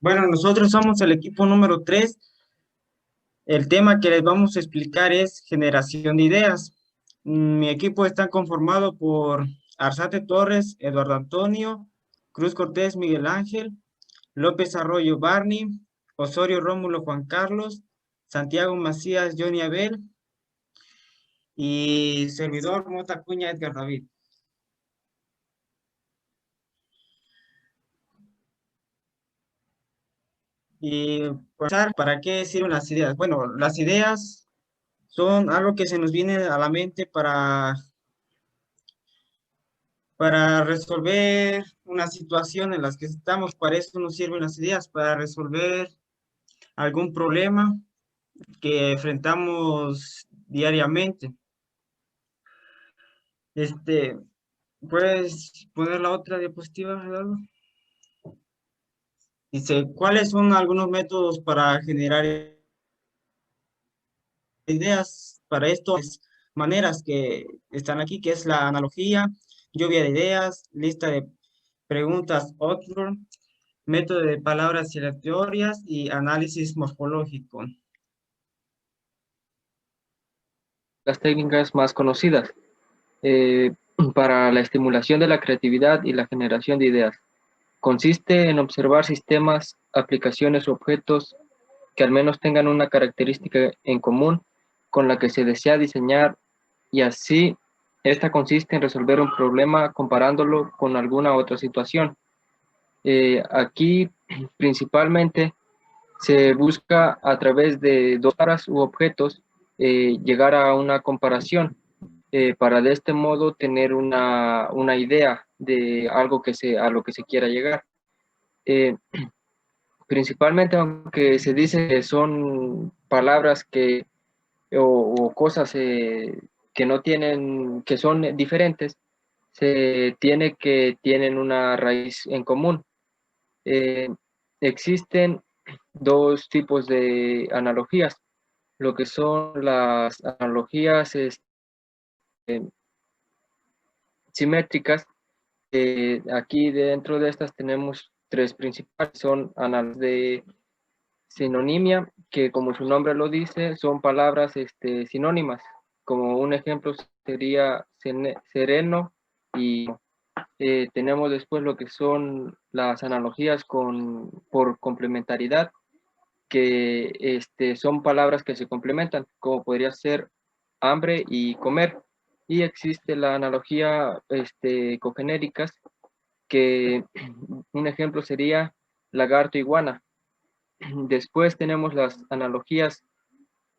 Bueno, nosotros somos el equipo número 3. El tema que les vamos a explicar es generación de ideas. Mi equipo está conformado por Arzate Torres, Eduardo Antonio, Cruz Cortés, Miguel Ángel, López Arroyo, Barney, Osorio Rómulo, Juan Carlos, Santiago Macías, Johnny Abel y servidor Mota Cuña, Edgar David. Y pues, ¿para qué sirven las ideas? Bueno, las ideas son algo que se nos viene a la mente para resolver una situación en la que estamos. Para eso nos sirven las ideas, para resolver algún problema que enfrentamos diariamente. Este, ¿puedes poner la otra diapositiva, Gerardo? Dice, ¿cuáles son algunos métodos para generar ideas? Para esto, maneras que están aquí, que es la analogía, lluvia de ideas, lista de preguntas, outline, método de palabras aleatorias y análisis morfológico. Las técnicas más conocidas eh, para la estimulación de la creatividad y la generación de ideas. Consiste en observar sistemas, aplicaciones o objetos que al menos tengan una característica en común con la que se desea diseñar y así esta consiste en resolver un problema comparándolo con alguna otra situación. Aquí principalmente se busca a través de dos palabras u objetos llegar a una comparación para de este modo tener una idea de algo a lo que se quiera llegar. Eh, Principalmente, aunque se dice que son palabras o cosas que no tienen, que son diferentes, se tiene que tienen una raíz en común. Eh, Existen dos tipos de analogías, lo que son las analogías simétricas. Aquí dentro de estas tenemos tres principales, son analogías de sinonimia, que como su nombre lo dice, son palabras sinónimas. Como un ejemplo sería sereno y tenemos después lo que son las analogías por complementariedad, que son palabras que se complementan, como podría ser hambre y comer. Y existe la analogía cogenéricas, que un ejemplo sería lagarto iguana. Después tenemos las analogías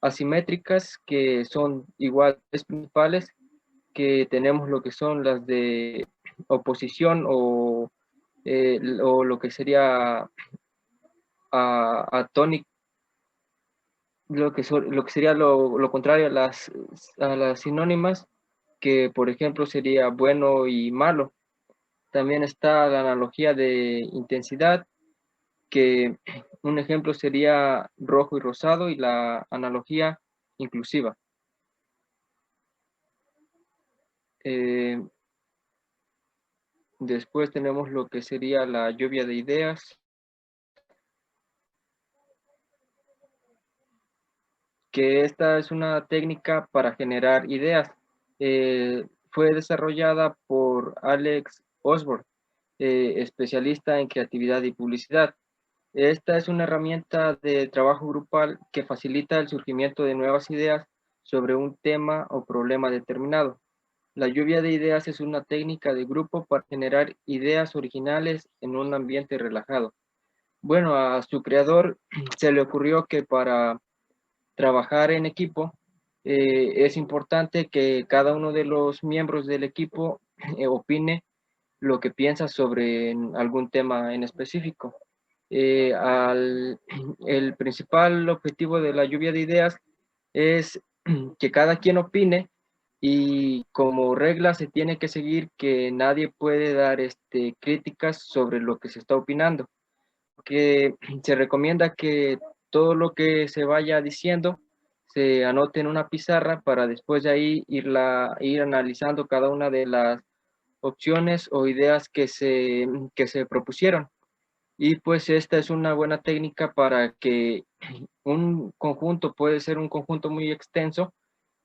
asimétricas, que son iguales principales, que tenemos lo que son las de oposición o lo que sería atónico, lo que sería lo contrario a las sinónimas, que por ejemplo sería bueno y malo. También está la analogía de intensidad, que un ejemplo sería rojo y rosado, y la analogía inclusiva. Eh, Después tenemos lo que sería la lluvia de ideas, que esta es una técnica para generar ideas. Fue desarrollada por Alex Osborne, especialista en creatividad y publicidad. Esta es una herramienta de trabajo grupal que facilita el surgimiento de nuevas ideas sobre un tema o problema determinado. La lluvia de ideas es una técnica de grupo para generar ideas originales en un ambiente relajado. Bueno, a su creador se le ocurrió que para trabajar en equipo es importante que cada uno de los miembros del equipo opine lo que piensa sobre algún tema en específico. El principal objetivo de la lluvia de ideas es que cada quien opine, y como regla se tiene que seguir que nadie puede dar críticas sobre lo que se está opinando, que se recomienda que todo lo que se vaya diciendo se anote en una pizarra para después de ahí ir analizando cada una de las opciones o ideas que se propusieron. Y pues esta es una buena técnica para que un conjunto, puede ser un conjunto muy extenso,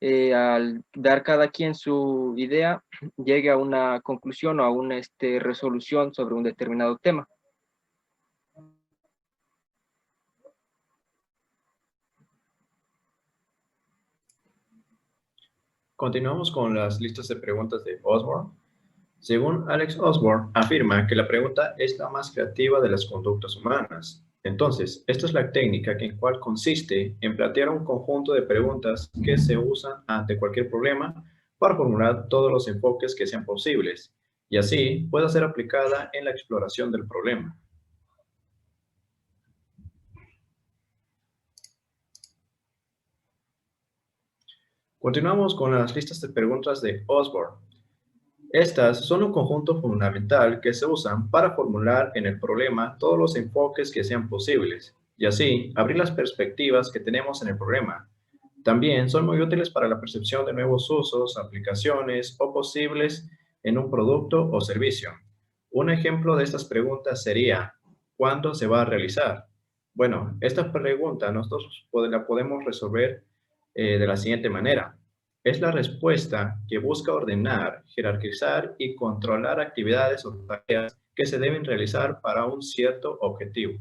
al dar cada quien su idea, llegue a una conclusión o a una resolución sobre un determinado tema. Continuamos con las listas de preguntas de Osborne. Según Alex Osborne, afirma que la pregunta es la más creativa de las conductas humanas. Entonces, esta es la técnica en cual consiste en plantear un conjunto de preguntas que se usan ante cualquier problema para formular todos los enfoques que sean posibles, y así pueda ser aplicada en la exploración del problema. Continuamos con las listas de preguntas de Osborne. Estas son un conjunto fundamental que se usan para formular en el problema todos los enfoques que sean posibles y así abrir las perspectivas que tenemos en el problema. También son muy útiles para la percepción de nuevos usos, aplicaciones o posibles en un producto o servicio. Un ejemplo de estas preguntas sería, ¿cuándo se va a realizar? Bueno, esta pregunta nosotros la podemos resolver de la siguiente manera. Es la respuesta que busca ordenar, jerarquizar y controlar actividades o tareas que se deben realizar para un cierto objetivo.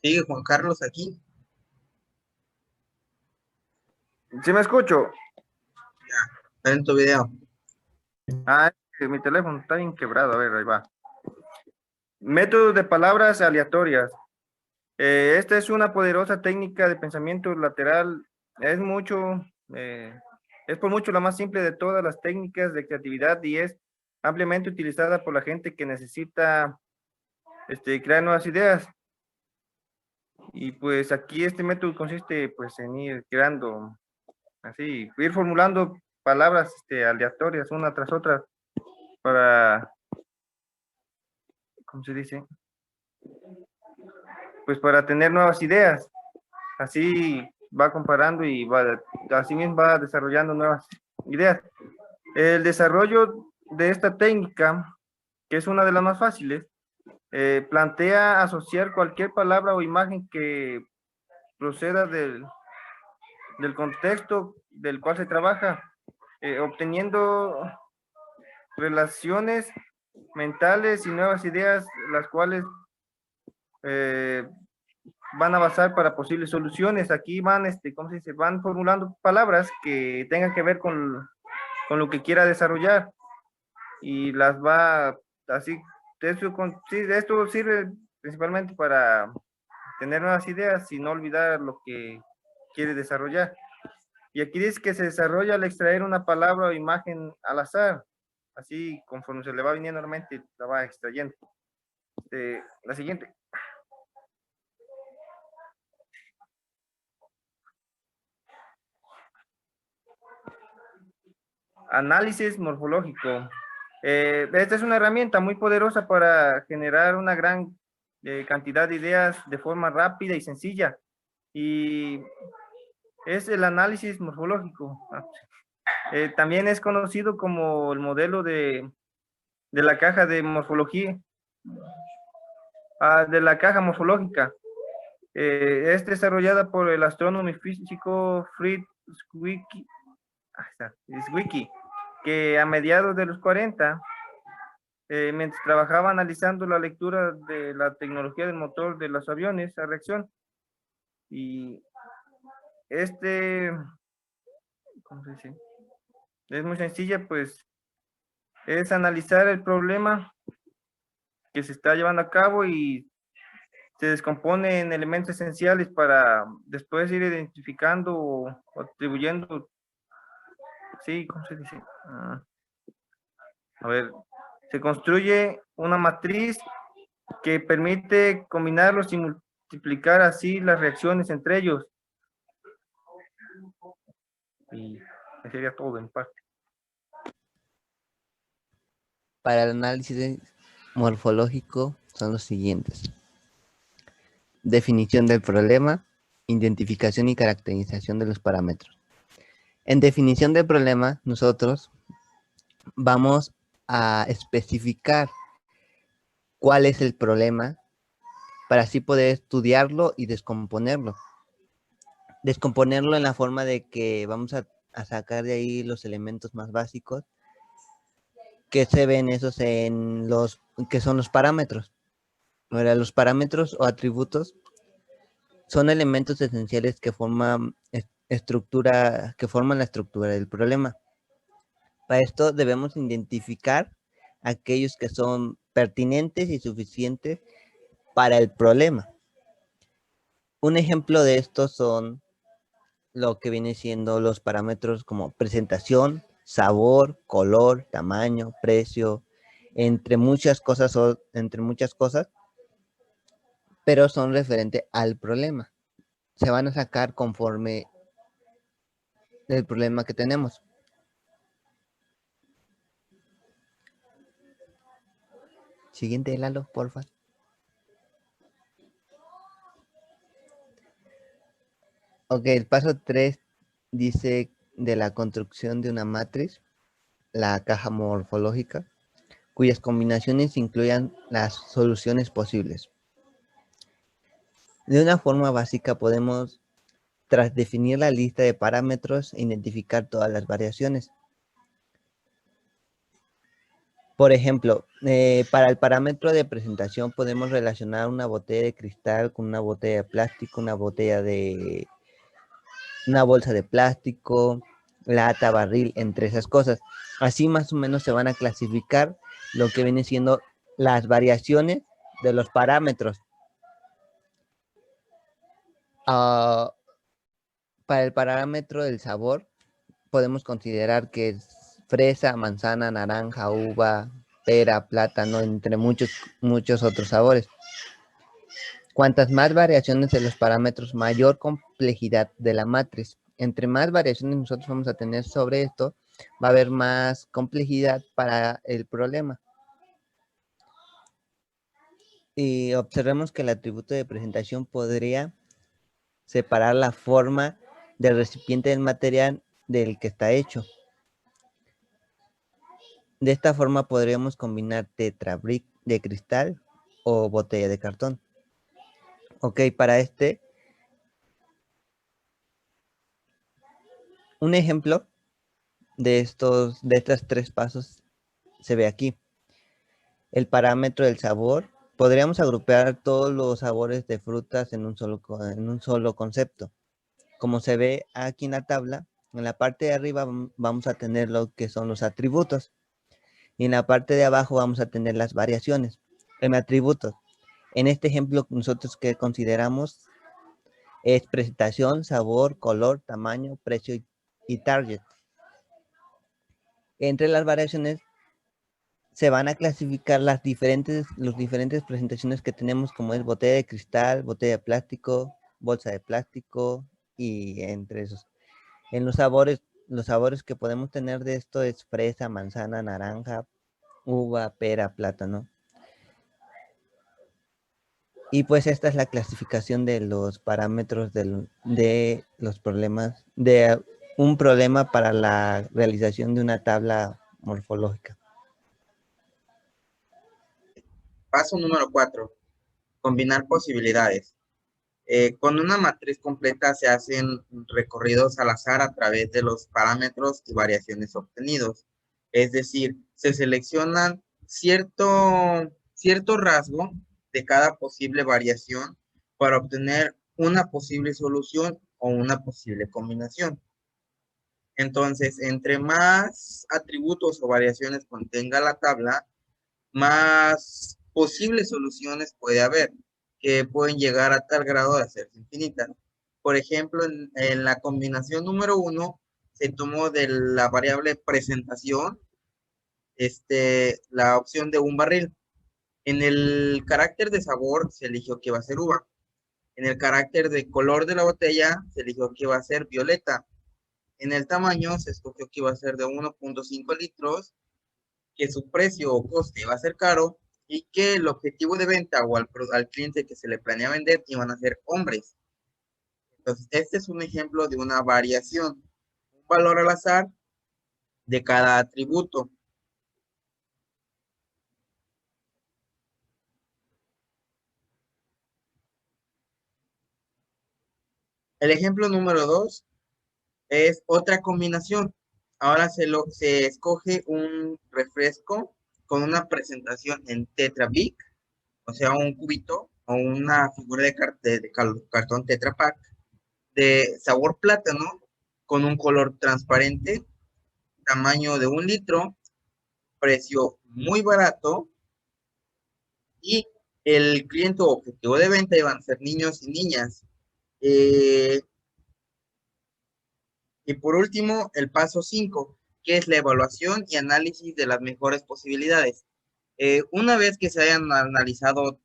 Sigue Juan Carlos aquí. ¿Sí me escucho? En tu video. Ah, mi teléfono está bien quebrado. A ver, ahí va. Método de palabras aleatorias. Esta es una poderosa técnica de pensamiento lateral. Es por mucho la más simple de todas las técnicas de creatividad y es ampliamente utilizada por la gente que necesita crear nuevas ideas. Y pues aquí este método consiste pues en ir creando, así, ir formulando palabras aleatorias una tras otra para, ¿cómo se dice? Pues para tener nuevas ideas. Así va comparando y así mismo va desarrollando nuevas ideas. El desarrollo de esta técnica, que es una de las más fáciles, plantea asociar cualquier palabra o imagen que proceda del contexto del cual se trabaja, obteniendo relaciones mentales y nuevas ideas, las cuales van a basar para posibles soluciones. Aquí van, ¿cómo se dice? Van formulando palabras que tengan que ver con lo que quiera desarrollar y las va así. Sí, esto sirve principalmente para tener nuevas ideas y no olvidar lo que quiere desarrollar. Y aquí dice que se desarrolla al extraer una palabra o imagen al azar. Así, conforme se le va viniendo a la mente, la va extrayendo. La siguiente. Análisis morfológico. Esta es una herramienta muy poderosa para generar una gran cantidad de ideas de forma rápida y sencilla. Y es el análisis morfológico. También es conocido como el modelo de la caja de morfología, de la caja morfológica. Es desarrollada por el astrónomo y físico Fritz Zwicky, que a mediados de los 40, mientras trabajaba analizando la lectura de la tecnología del motor de los aviones a reacción, y ¿cómo se dice? Es muy sencilla, pues es analizar el problema que se está llevando a cabo y se descompone en elementos esenciales para después ir identificando o atribuyendo, sí, ¿cómo se dice? A ver, se construye una matriz que permite combinarlos y multiplicar así las reacciones entre ellos. Y eso sería todo en parte. Para el análisis morfológico son los siguientes. Definición del problema, identificación y caracterización de los parámetros. En definición del problema, nosotros vamos a especificar cuál es el problema para así poder estudiarlo y descomponerlo. Descomponerlo en la forma de que vamos a sacar de ahí los elementos más básicos que se ven esos en los que son los parámetros. Ahora, los parámetros o atributos son elementos esenciales que forman la estructura del problema. Para esto debemos identificar aquellos que son pertinentes y suficientes para el problema. Un ejemplo de esto son lo que viene siendo los parámetros como presentación, sabor, color, tamaño, precio, entre muchas cosas, pero son referentes al problema. Se van a sacar conforme el problema que tenemos. Siguiente, Lalo, porfa. Ok, el paso 3 dice de la construcción de una matriz, la caja morfológica, cuyas combinaciones incluyan las soluciones posibles. De una forma básica podemos, tras definir la lista de parámetros, identificar todas las variaciones. Por ejemplo, para el parámetro de presentación podemos relacionar una botella de cristal con una botella de plástico, una bolsa de plástico, lata, barril, entre esas cosas. Así más o menos se van a clasificar lo que viene siendo las variaciones de los parámetros. Para el parámetro del sabor, podemos considerar que es fresa, manzana, naranja, uva, pera, plátano, entre muchos otros sabores. Cuantas más variaciones de los parámetros, mayor complejidad de la matriz. Entre más variaciones nosotros vamos a tener sobre esto, va a haber más complejidad para el problema. Y observemos que el atributo de presentación podría separar la forma del recipiente del material del que está hecho. De esta forma podríamos combinar tetrabric de cristal o botella de cartón. Ok, para un ejemplo de estos 3 pasos se ve aquí. El parámetro del sabor, podríamos agrupar todos los sabores de frutas en un solo concepto. Como se ve aquí en la tabla, en la parte de arriba vamos a tener lo que son los atributos. Y en la parte de abajo vamos a tener las variaciones en atributos. En este ejemplo, nosotros que consideramos es presentación, sabor, color, tamaño, precio y target. Entre las variaciones se van a clasificar las diferentes presentaciones que tenemos, como es botella de cristal, botella de plástico, bolsa de plástico y entre esos. En los sabores que podemos tener de esto es fresa, manzana, naranja, uva, pera, plátano. Y pues esta es la clasificación de los parámetros de los problemas, de un problema para la realización de una tabla morfológica. Paso número 4. Combinar posibilidades. Con una matriz completa se hacen recorridos al azar a través de los parámetros y variaciones obtenidos. Es decir, se seleccionan cierto rasgo de cada posible variación para obtener una posible solución o una posible combinación. Entonces, entre más atributos o variaciones contenga la tabla, más posibles soluciones puede haber, que pueden llegar a tal grado de hacerse infinitas. Por ejemplo, en la combinación número 1, se tomó de la variable presentación la opción de un barril. En el carácter de sabor se eligió que va a ser uva. En el carácter de color de la botella se eligió que va a ser violeta. En el tamaño se escogió que iba a ser de 1.5 litros, que su precio o coste va a ser caro y que el objetivo de venta o al cliente que se le planea vender iban a ser hombres. Entonces, este es un ejemplo de una variación, un valor al azar de cada atributo. El ejemplo número 2 es otra combinación. Ahora se escoge un refresco con una presentación en Tetra Pak, o sea, un cubito o una figura de cartón Tetra Pak de sabor plátano con un color transparente, tamaño de 1 litro, precio muy barato, y el cliente objetivo de venta iban a ser niños y niñas. Y por último, el paso 5, que es la evaluación y análisis de las mejores posibilidades. Una vez que se hayan analizado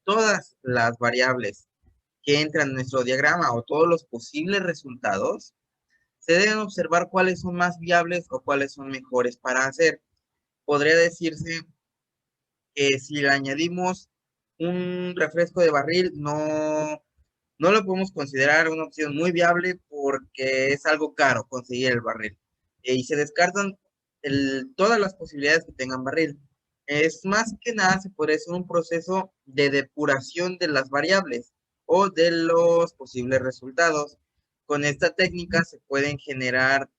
todas las variables que entran en nuestro diagrama o todos los posibles resultados, se deben observar cuáles son más viables o cuáles son mejores para hacer. Podría decirse que si le añadimos un refresco de barril, no lo podemos considerar una opción muy viable porque es algo caro conseguir el barril. Y se descartan todas las posibilidades que tengan barril. Es más que nada, se puede hacer un proceso de depuración de las variables o de los posibles resultados. Con esta técnica se pueden generar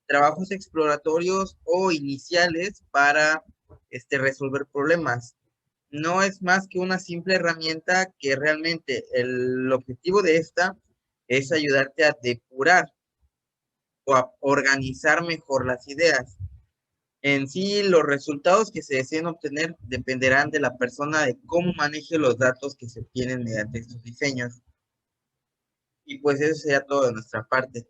trabajos exploratorios o iniciales para resolver problemas. No es más que una simple herramienta que realmente el objetivo de esta es ayudarte a depurar o a organizar mejor las ideas. En sí, los resultados que se deseen obtener dependerán de la persona de cómo maneje los datos que se obtienen mediante estos diseños. Y pues eso sería todo de nuestra parte.